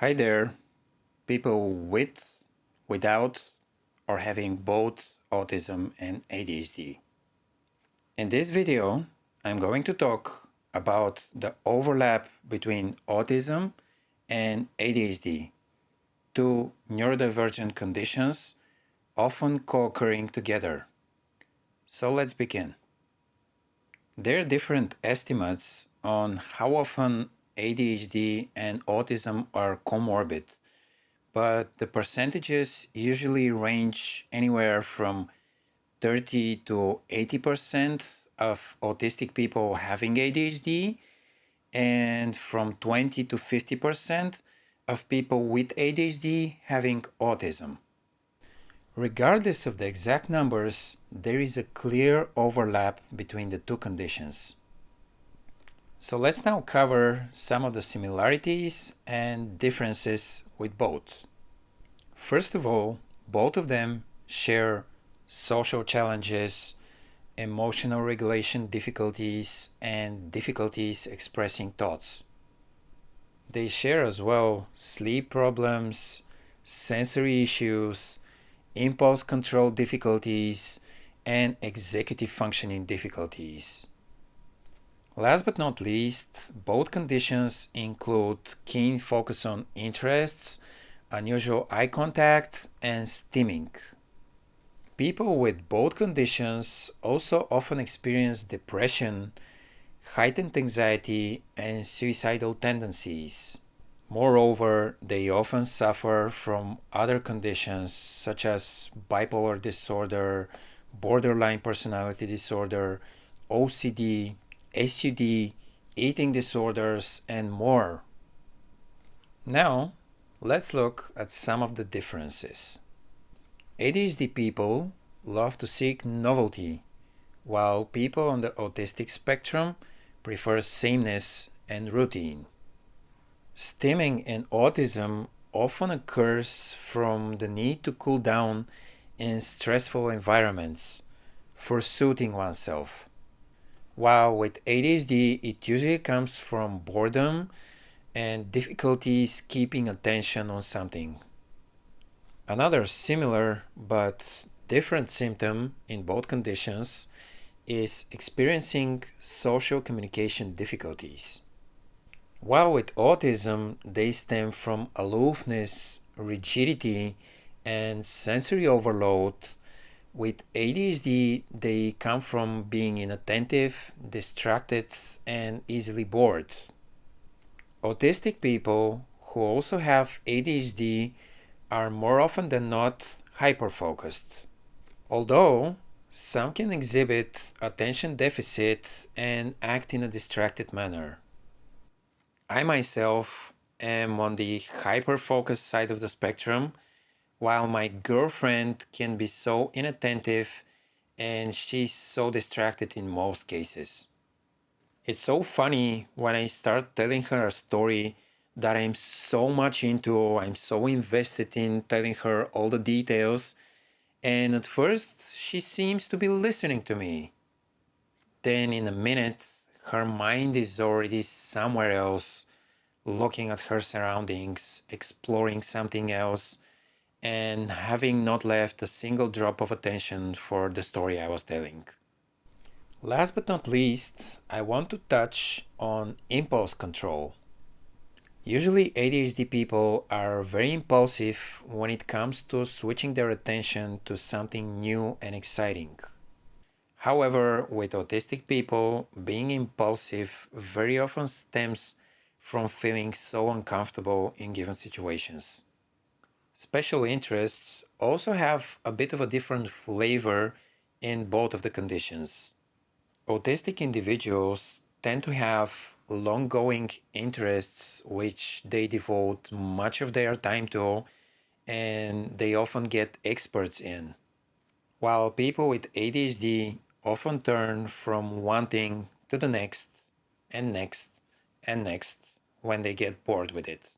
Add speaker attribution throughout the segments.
Speaker 1: Hi there, people with, without, or having both autism and ADHD. In this video, I'm going to talk about the overlap between autism and ADHD, two neurodivergent conditions often co-occurring together. So let's begin. There are different estimates on how often ADHD and autism are comorbid, but the percentages usually range anywhere from 30 to 80% of autistic people having ADHD and from 20 to 50% of people with ADHD having autism. Regardless of the exact numbers, there is a clear overlap between the two conditions. So let's now cover some of the similarities and differences with both. First of all, both of them share social challenges, emotional regulation difficulties, and difficulties expressing thoughts. They share as well sleep problems, sensory issues, impulse control difficulties, and executive functioning difficulties. Last but not least, both conditions include keen focus on interests, unusual eye contact, and stimming. People with both conditions also often experience depression, heightened anxiety, and suicidal tendencies. Moreover, they often suffer from other conditions such as bipolar disorder, borderline personality disorder, OCD, SUD, eating disorders, and more. Now, let's look at some of the differences. ADHD people love to seek novelty, while people on the autistic spectrum prefer sameness and routine. Stimming in autism often occurs from the need to cool down in stressful environments, for soothing oneself. While with ADHD, it usually comes from boredom and difficulties keeping attention on something. Another similar but different symptom in both conditions is experiencing social communication difficulties. While with autism, they stem from aloofness, rigidity, and sensory overload, with ADHD, they come from being inattentive, distracted, and easily bored. Autistic people who also have ADHD are more often than not hyperfocused, although some can exhibit attention deficit and act in a distracted manner. I myself am on the hyperfocused side of the spectrum, while my girlfriend can be so inattentive and she's so distracted in most cases. It's so funny when I start telling her a story that I'm so much into, I'm so invested in telling her all the details, and at first she seems to be listening to me. Then in a minute, her mind is already somewhere else, looking at her surroundings, exploring something else, and having not left a single drop of attention for the story I was telling. Last but not least, I want to touch on impulse control. Usually, ADHD people are very impulsive when it comes to switching their attention to something new and exciting. However, with autistic people, being impulsive very often stems from feeling so uncomfortable in given situations. Special interests also have a bit of a different flavor in both of the conditions. Autistic individuals tend to have long-going interests which they devote much of their time to and they often get experts in, while people with ADHD often turn from one thing to the next and next and next when they get bored with it.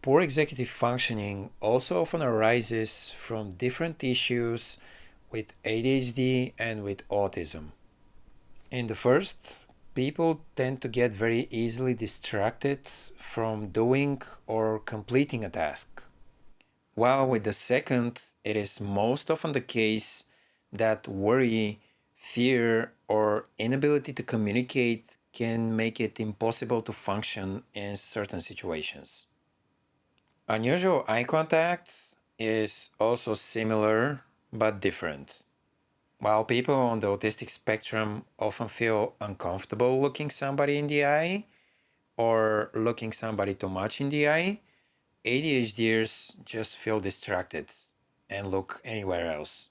Speaker 1: Poor executive functioning also often arises from different issues with ADHD and with autism. In the first, people tend to get very easily distracted from doing or completing a task. While with the second, it is most often the case that worry, fear, or inability to communicate can make it impossible to function in certain situations. Unusual eye contact is also similar but different. While people on the autistic spectrum often feel uncomfortable looking somebody in the eye or looking somebody too much in the eye, ADHDers just feel distracted and look anywhere else.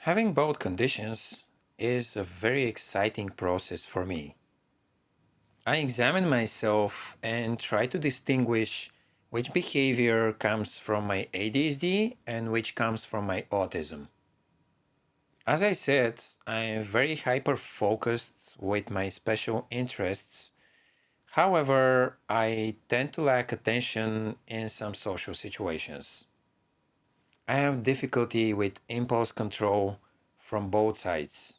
Speaker 1: Having both conditions is a very exciting process for me. I examine myself and try to distinguish which behavior comes from my ADHD and which comes from my autism. As I said, I am very hyper focused with my special interests. However, I tend to lack attention in some social situations. I have difficulty with impulse control from both sides.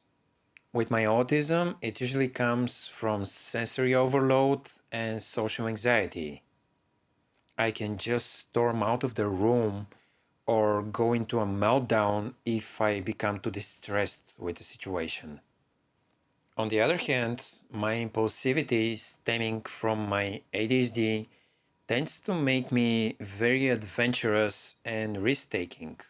Speaker 1: With my autism, it usually comes from sensory overload and social anxiety. I can just storm out of the room or go into a meltdown if I become too distressed with the situation. On the other hand, my impulsivity stemming from my ADHD tends to make me very adventurous and risk taking.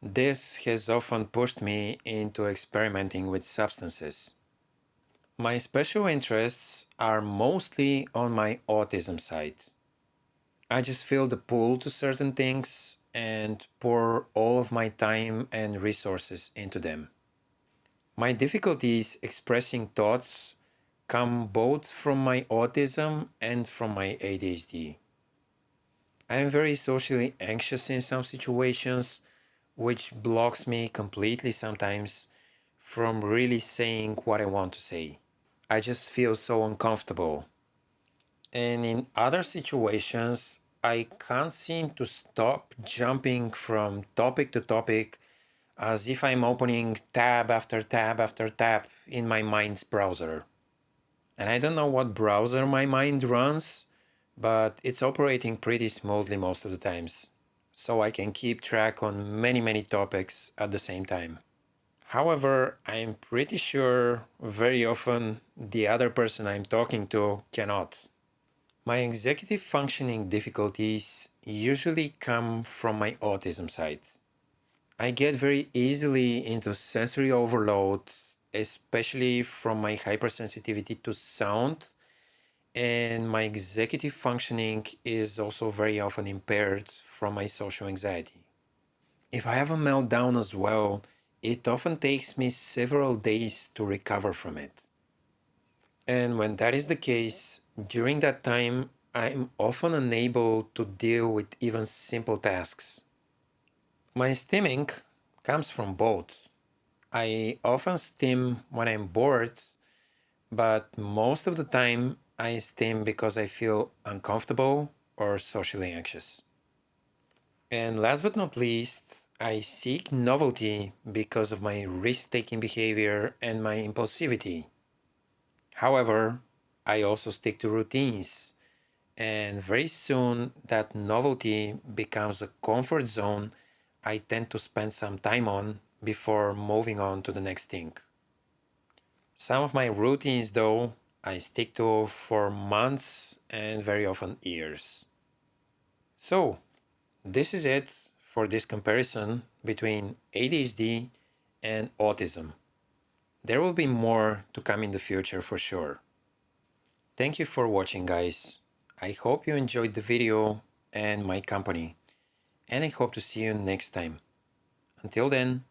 Speaker 1: This has often pushed me into experimenting with substances. My special interests are mostly on my autism side. I just feel the pull to certain things and pour all of my time and resources into them. My difficulties expressing thoughts come both from my autism and from my ADHD. I am very socially anxious in some situations, which blocks me completely sometimes from really saying what I want to say. I just feel so uncomfortable. And in other situations, I can't seem to stop jumping from topic to topic as if I'm opening tab after tab after tab in my mind's browser. And I don't know what browser my mind runs, but it's operating pretty smoothly most of the times. So I can keep track on many topics at the same time. However, I'm pretty sure very often the other person I'm talking to cannot. My executive functioning difficulties usually come from my autism side. I get very easily into sensory overload, especially from my hypersensitivity to sound, and my executive functioning is also very often impaired from my social anxiety. If I have a meltdown as well, it often takes me several days to recover from it. And when that is the case, during that time, I'm often unable to deal with even simple tasks. My stimming comes from both. I often stim when I'm bored, but most of the time I stim because I feel uncomfortable or socially anxious. And last but not least, I seek novelty because of my risk-taking behavior and my impulsivity. However, I also stick to routines, and very soon that novelty becomes a comfort zone I tend to spend some time on before moving on to the next thing. Some of my routines, though, I stick to for months and very often years. So, this is it for this comparison between ADHD and autism. There will be more to come in the future for sure. Thank you for watching, guys. I hope you enjoyed the video and my company, and I hope to see you next time. Until then,